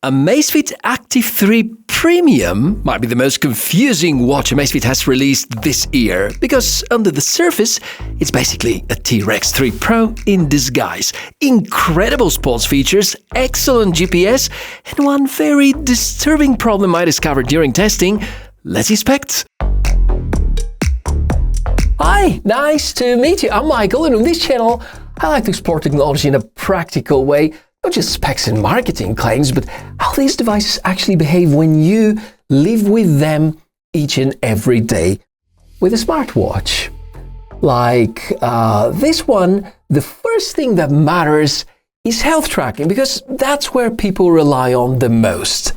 Amazfit Active 3 Premium might be the most confusing watch Amazfit has released this year, because under the surface, it's basically a T-Rex 3 Pro in disguise. Incredible sports features, excellent GPS, and one very disturbing problem I discovered during testing. Let's inspect. Hi, nice to meet you. I'm Michael, and on this channel, I like to explore technology in a practical way. Not just specs and marketing claims, but how these devices actually behave when you live with them each and every day with a smartwatch. Like this one, the first thing that matters is health tracking, because that's where people rely on the most.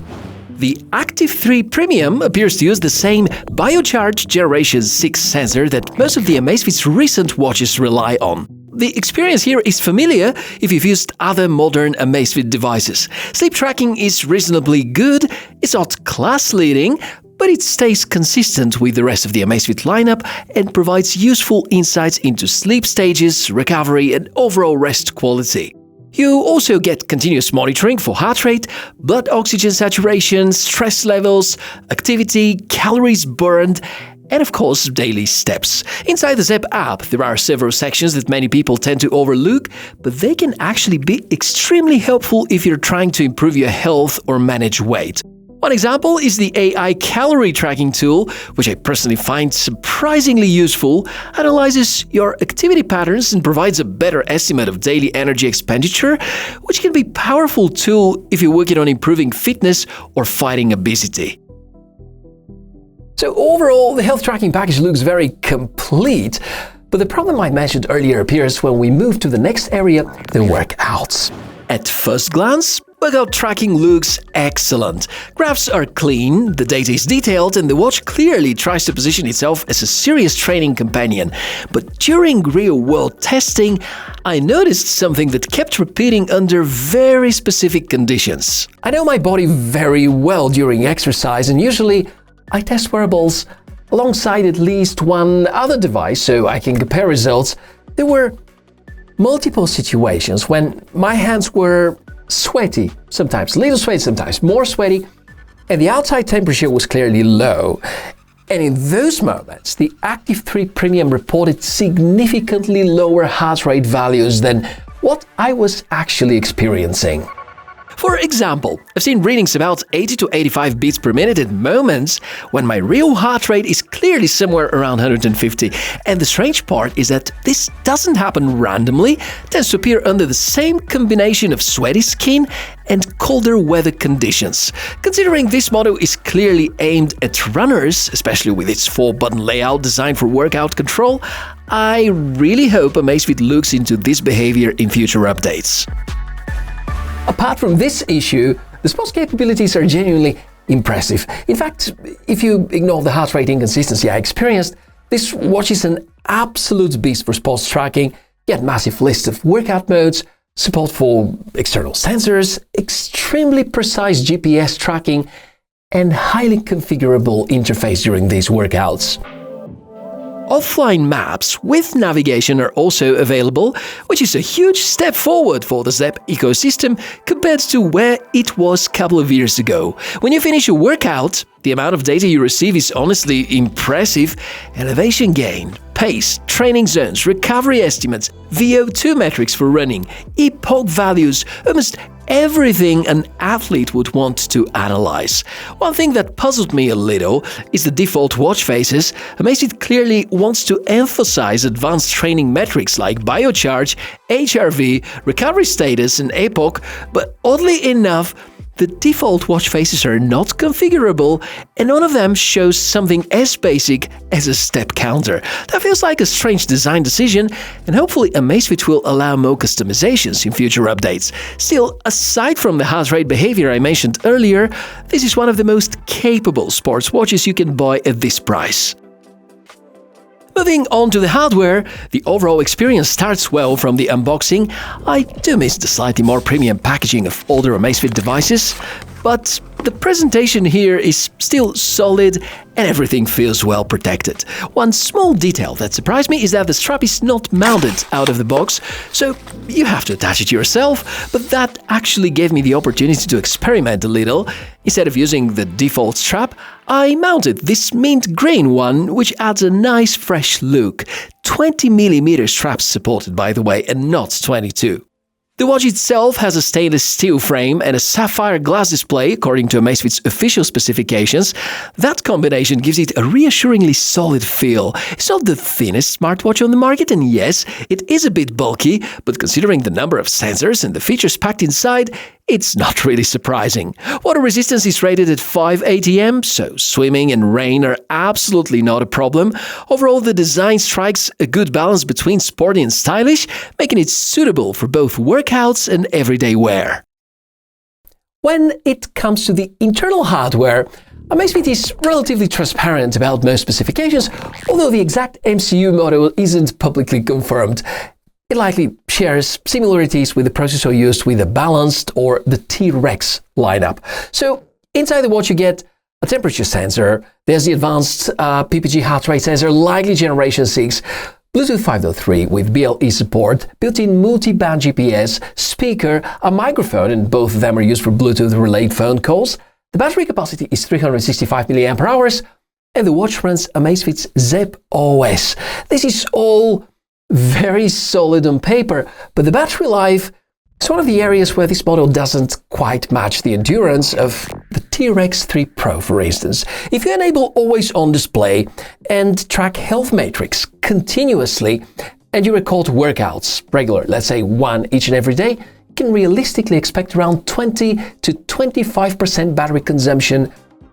The Active 3 Premium appears to use the same BioCharge Generation 6 sensor that most of the Amazfit's recent watches rely on. The experience here is familiar if you've used other modern Amazfit devices. Sleep tracking is reasonably good, it's not class-leading, but it stays consistent with the rest of the Amazfit lineup and provides useful insights into sleep stages, recovery, and overall rest quality. You also get continuous monitoring for heart rate, blood oxygen saturation, stress levels, activity, calories burned, and of course, daily steps. Inside the Zepp app, there are several sections that many people tend to overlook, but they can actually be extremely helpful if you're trying to improve your health or manage weight. One example is the AI calorie tracking tool, which I personally find surprisingly useful, analyzes your activity patterns and provides a better estimate of daily energy expenditure, which can be a powerful tool if you're working on improving fitness or fighting obesity. So overall, the health tracking package looks very complete, but the problem I mentioned earlier appears when we move to the next area, the workouts. At first glance, workout tracking looks excellent. Graphs are clean, the data is detailed, and the watch clearly tries to position itself as a serious training companion. But during real-world testing, I noticed something that kept repeating under very specific conditions. I know my body very well during exercise, and usually I test wearables alongside at least one other device so I can compare results. There were multiple situations when my hands were sweaty, sometimes a little sweaty, sometimes more sweaty, and the outside temperature was clearly low. And in those moments, the Active 3 Premium reported significantly lower heart rate values than what I was actually experiencing. For example, I've seen readings about 80 to 85 beats per minute at moments when my real heart rate is clearly somewhere around 150. And the strange part is that this doesn't happen randomly, it tends to appear under the same combination of sweaty skin and colder weather conditions. Considering this model is clearly aimed at runners, especially with its 4-button layout designed for workout control, I really hope Amazfit looks into this behavior in future updates. Apart from this issue, the sports capabilities are genuinely impressive. In fact, if you ignore the heart rate inconsistency I experienced, this watch is an absolute beast for sports tracking. You get massive lists of workout modes, support for external sensors, extremely precise GPS tracking, and highly configurable interface during these workouts. Offline maps with navigation are also available, which is a huge step forward for the Zepp ecosystem compared to where it was a couple of years ago. When you finish a workout, the amount of data you receive is honestly impressive. Elevation gain, pace, training zones, recovery estimates, VO2 metrics for running, epoch values, almost everything an athlete would want to analyze. One thing that puzzled me a little is the default watch faces. Amazfit clearly wants to emphasize advanced training metrics like BioCharge, HRV, recovery status, and epoch, but oddly enough, the default watch faces are not configurable, and none of them shows something as basic as a step counter. That feels like a strange design decision, and hopefully Amazfit will allow more customizations in future updates. Still, aside from the heart rate behavior I mentioned earlier, this is one of the most capable sports watches you can buy at this price. Moving on to the hardware, the overall experience starts well from the unboxing. I do miss the slightly more premium packaging of older Amazfit devices, but The presentation here is still solid and everything feels well protected. One small detail that surprised me is that the strap is not mounted out of the box, so you have to attach it yourself, but that actually gave me the opportunity to experiment a little. Instead of using the default strap, I mounted this mint green one, which adds a nice fresh look. 20mm straps supported, by the way, and not 22. The watch itself has a stainless steel frame and a sapphire glass display, according to Amazfit's official specifications. That combination gives it a reassuringly solid feel. It's not the thinnest smartwatch on the market, and yes, it is a bit bulky, but considering the number of sensors and the features packed inside, it's not really surprising. Water resistance is rated at 5 ATM, so swimming and rain are absolutely not a problem. Overall, the design strikes a good balance between sporty and stylish, making it suitable for both workouts and everyday wear. When it comes to the internal hardware, Amazfit is relatively transparent about most specifications, although the exact MCU model isn't publicly confirmed. It likely shares similarities with the processor used with the Balanced or the T-Rex lineup. So inside the watch you get a temperature sensor, there's the advanced PPG heart rate sensor, likely Generation 6, Bluetooth 5.3 with BLE support, built-in multi-band GPS, speaker, a microphone, and both of them are used for Bluetooth-relayed phone calls. The battery capacity is 365 mAh, and the watch runs Amazfit's Zepp OS. This is all very solid on paper, but the battery life is one of the areas where this model doesn't quite match the endurance of the T-Rex 3 Pro, for instance. If you enable always-on display and track health metrics continuously, and you record workouts regular, let's say one each and every day, you can realistically expect around 20 to 25% battery consumption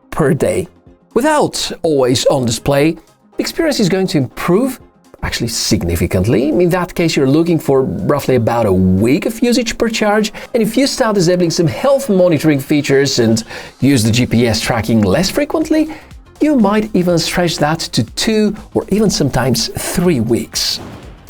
per day. Without always-on display, the experience is going to improve actually significantly. In that case, you're looking for roughly about a week of usage per charge. And if you start disabling some health monitoring features and use the GPS tracking less frequently, you might even stretch that to 2 or even sometimes 3 weeks.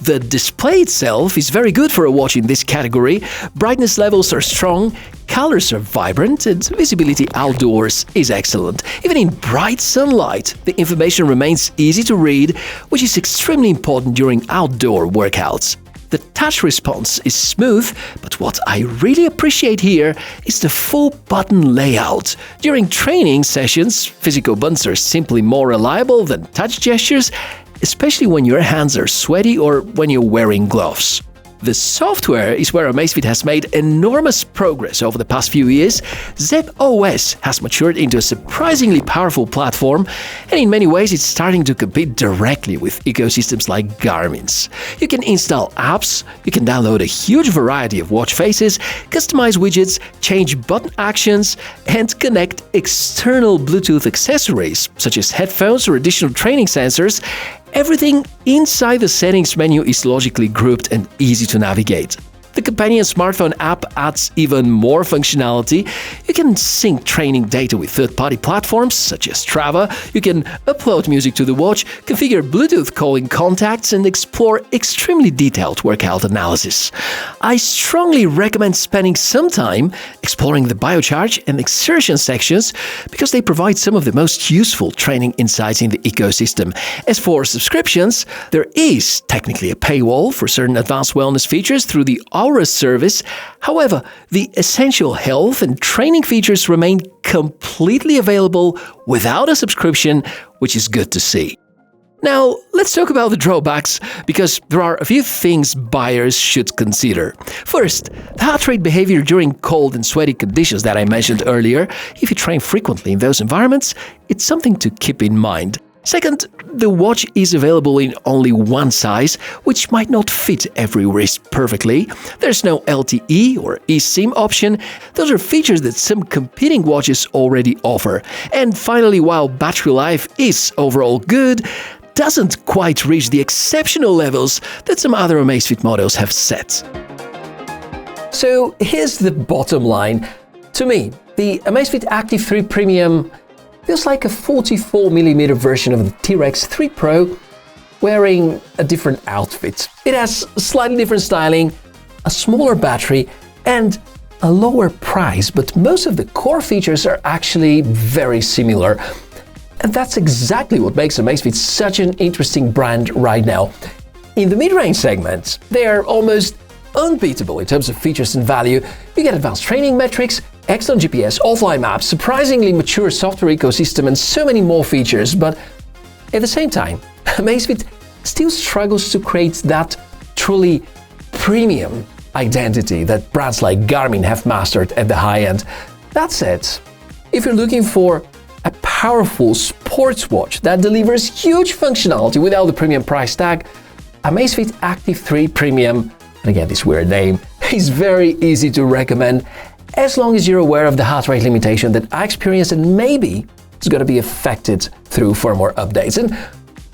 The display itself is very good for a watch in this category. Brightness levels are strong, colors are vibrant, and visibility outdoors is excellent. Even in bright sunlight, the information remains easy to read, which is extremely important during outdoor workouts. The touch response is smooth, but what I really appreciate here is the full button layout. During training sessions, physical buttons are simply more reliable than touch gestures, especially when your hands are sweaty or when you're wearing gloves. The software is where Amazfit has made enormous progress over the past few years. Zepp OS has matured into a surprisingly powerful platform, and in many ways it's starting to compete directly with ecosystems like Garmin's. You can install apps, you can download a huge variety of watch faces, customize widgets, change button actions, and connect external Bluetooth accessories, such as headphones or additional training sensors. Everything inside the settings menu is logically grouped and easy to navigate. The companion smartphone app adds even more functionality. You can sync training data with third-party platforms such as Strava, you can upload music to the watch, configure Bluetooth calling contacts, and explore extremely detailed workout analysis. I strongly recommend spending some time exploring the BioCharge and exertion sections because they provide some of the most useful training insights in the ecosystem. As for subscriptions, there is technically a paywall for certain advanced wellness features through the Aura service. However, the essential health and training features remain completely available without a subscription, which is good to see. Now, let's talk about the drawbacks, because there are a few things buyers should consider. First, the heart rate behavior during cold and sweaty conditions that I mentioned earlier. If you train frequently in those environments, it's something to keep in mind. Second, the watch is available in only one size, which might not fit every wrist perfectly. There's no LTE or eSIM option. Those are features that some competing watches already offer. And finally, while battery life is overall good, doesn't quite reach the exceptional levels that some other Amazfit models have set. So here's the bottom line. To me, the Amazfit Active 3 Premium feels like a 44mm version of the T-Rex 3 Pro wearing a different outfit. It has slightly different styling, a smaller battery, and a lower price, but most of the core features are actually very similar. And that's exactly what makes Amazfit such an interesting brand right now. In the mid-range segment, they are almost unbeatable in terms of features and value. You get advanced training metrics, excellent GPS, offline maps, surprisingly mature software ecosystem, and so many more features. But at the same time, Amazfit still struggles to create that truly premium identity that brands like Garmin have mastered at the high end. That said, if you're looking for a powerful sports watch that delivers huge functionality without the premium price tag, Amazfit Active 3 Premium, and again this weird name, is very easy to recommend as long as you're aware of the heart rate limitation that I experienced and maybe it's going to be affected through firmware updates. And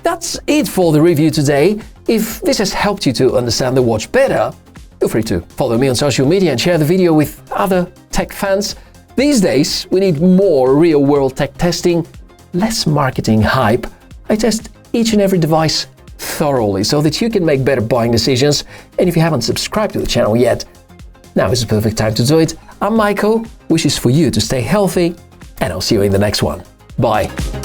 that's it for the review today. If this has helped you to understand the watch better, feel free to follow me on social media and share the video with other tech fans. These days, we need more real-world tech testing, less marketing hype. I test each and every device thoroughly so that you can make better buying decisions. And if you haven't subscribed to the channel yet, now is the perfect time to do it. I'm Michael, wishes for you to stay healthy, and I'll see you in the next one. Bye.